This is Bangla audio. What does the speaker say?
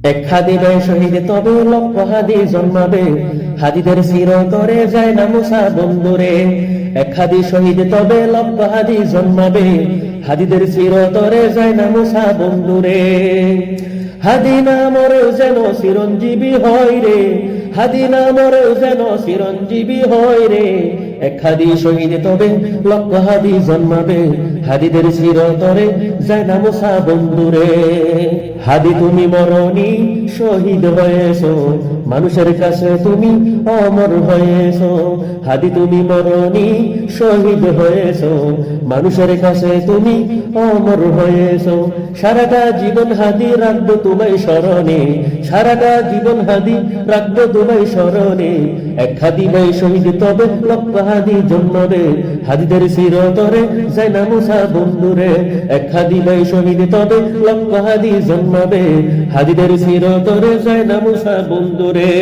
এক হাদিবে শহীদ তবে লক্ষ হাদি জন্মাবে, হাদিদের চিরতরে যায় না মুসা বন্ধুরে। এক হাদি শহীদ তবে লক্ষ হাদি জন্মাবে, হাদিদের চিরতরে যায় না মুসা বন্ধুরে। হাদি নামর যেন চিরঞ্জীবী হয় রে, হাদি নামর যেন চিরঞ্জীবী হয় রে। এক হাদি শহীদ তবে লক্ষ হাদি জন্মাবে, হাদিদের চিরতরে যায় না মুসা বন্ধুরে। হাদি তুমি মরণি শহীদ হয়েছো, মানুষের কাছে তুমি অমর হয়েছো। হাদি তুমি মরণি শহীদ হয়েছো, মানুষের কাছে তুমি অমর হয়েছো। সারাটা জীবন হাদি রাখবো তোমায় স্মরণে, সারাটা জীবন হাদি রাখবো তোমায় স্মরণে। এক হাদি ভাই শহীদ তবে লক্ষ হাদি জন্মাবে, হাদিদের চিরতরে যায় না মুসা বন্ধুরে। এক হাদি ভাই শহীদ তবে লক্ষ হাদি জন্মাবে, হাদিদের চিরতরে যায় না মুসা বন্ধুরে।